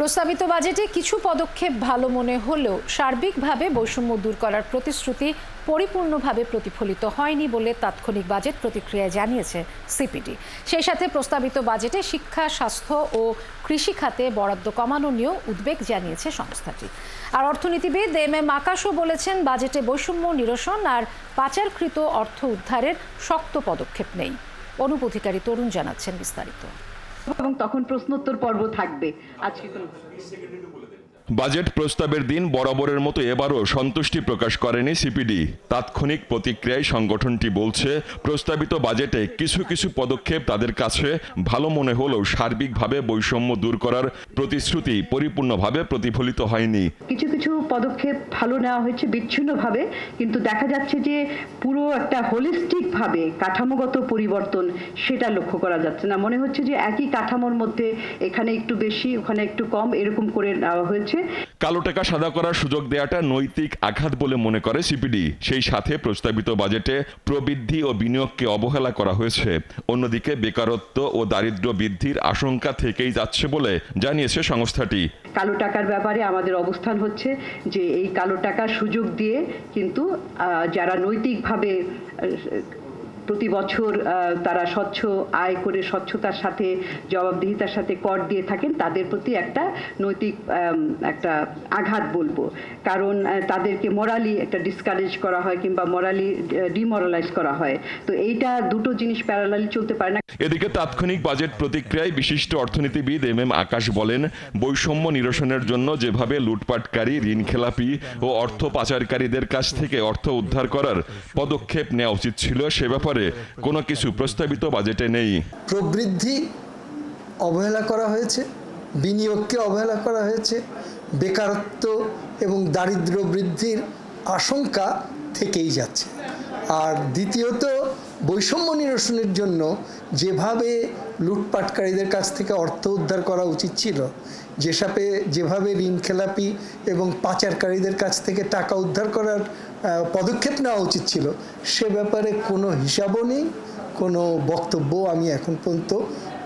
প্রস্তাবিত বাজেটে কিছু পদক্ষেপ ভালো মনে হলেও সার্বিকভাবে বৈষম্য দূর করার প্রতিশ্রুতি পরিপূর্ণভাবে প্রতিফলিত হয়নি বলে তাৎক্ষণিক বাজেট প্রতিক্রিয়ায় জানিয়েছে সিপিডি। সেই সাথে প্রস্তাবিত বাজেটে শিক্ষা, স্বাস্থ্য ও কৃষি খাতে বরাদ্দ কমানো নিয়েও উদ্বেগ জানিয়েছে সংস্থাটি। আর অর্থনীতিবিদ এম আকাশও বলেছেন, বাজেটে বৈষম্য নিরসন আর পাচারকৃত অর্থ উদ্ধারের শক্ত পদক্ষেপ নেই। অনুপ অধিকারী তরুণ জানাচ্ছেন বিস্তারিত। এবং তখন প্রশ্নোত্তর পর্ব থাকবে। আজকে বাজেট প্রস্তাবের দিন বরাবরের মতো এবারও সন্তুষ্টি প্রকাশ করেনি সিপিডি। তাৎক্ষণিক প্রতিক্রিয়ায় সংগঠনটি বলছে, প্রস্তাবিত বাজেটে কিছু কিছু পদক্ষেপ তাদের কাছে ভালো মনে হলেও সার্বিকভাবে বৈষম্য দূর করার প্রতিশ্রুতি পরিপূর্ণভাবে প্রতিফলিত হয়নি। কিছু কিছু পদক্ষেপ ভালো নেওয়া হয়েছে বিচ্ছিন্নভাবে, কিন্তু দেখা যাচ্ছে যে পুরো একটা হোলিস্টিক ভাবে কাঠামোগত পরিবর্তন সেটা লক্ষ্য করা যাচ্ছে না। মনে হচ্ছে যে একই কাঠামোর মধ্যে এখানে একটু বেশি, ওখানে একটু কম, এরকম করে নেওয়া হয়েছে। কালো টাকা সাদা করার সুযোগ দেওয়াটা নৈতিক আঘাত বলে মনে করে সিপিডি। সেই সাথে প্রস্তাবিত বাজেটে প্রবৃদ্ধি ও বিনিয়োগকে অবহেলা করা হয়েছে। অন্যদিকে বেকারত্ব ও দারিদ্র্য বৃদ্ধির আশঙ্কা থেকেই যাচ্ছে বলে জানিয়েছে সংস্থাটি। কালো টাকার ব্যাপারে আমাদের অবস্থান হচ্ছে যে এই কালো টাকার সুযোগ দিয়ে কিন্তু যারা নৈতিকভাবে প্রতি বছর তারা স্বচ্ছ আয় করে স্বচ্ছতার সাথে জবাবদিহিতার সাথে কর দিয়ে থাকেন, তাদের প্রতি একটা নৈতিক একটা আঘাত বলবো। কারণ তাদেরকে মোরালি একটা ডিসকারেজ করা হয় কিংবা মোরালি ডিমোরালাইজ করা হয়। তো এইটা দুটো জিনিস প্যারালালি চলতে পারে না। এদিকে তাৎক্ষণিক বাজেট প্রতিক্রিয়ায় বিশিষ্ট অর্থনীতিবিদ এম আকাশ বলেন, বৈষম্য নিরসনের জন্য যেভাবে লুটপাটকারী, ঋণখেলাপি ও অর্থ পাচারকারীদের কাছ থেকে অর্থ উদ্ধার করার পদক্ষেপ নেওয়া উচিত ছিল, সে ব্যাপারে কোনো কিছু প্রস্তাবিত বাজেটে নেই। প্রবৃদ্ধি অবহেলা করা হয়েছে, বিনিয়োগকে অবহেলা করা হয়েছে, বেকারত্ব এবং দারিদ্র্য বৃদ্ধির আশঙ্কা থেকেই যাচ্ছে। আর দ্বিতীয়ত, বৈষম্য নিরসনের জন্য যেভাবে লুটপাটকারীদের কাছ থেকে অর্থ উদ্ধার করা উচিত ছিল, যেভাবে ঋণখেলাপি এবং পাচারকারীদের কাছ থেকে টাকা উদ্ধার করার পদক্ষেপ নেওয়া উচিত ছিল, সে ব্যাপারে কোনো হিসাবও নেই, কোনো বক্তব্য আমি এখন পর্যন্ত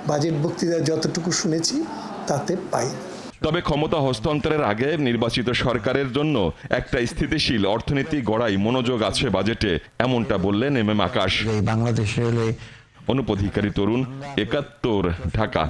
বাজেট বক্তৃতা যতটুকু শুনেছি তাতে পাই। তবে ক্ষমতা হস্তান্তরের আগে নির্বাচিত সরকারের জন্য একটা স্থিতিশীল অর্থনীতি গড়াই মনোযোগ আছে বাজেটে, এমনটা বললেন এম আকাশ। বাংলাদেশের অনুপ অধিকারী তরুণ, ৭১, ঢাকা।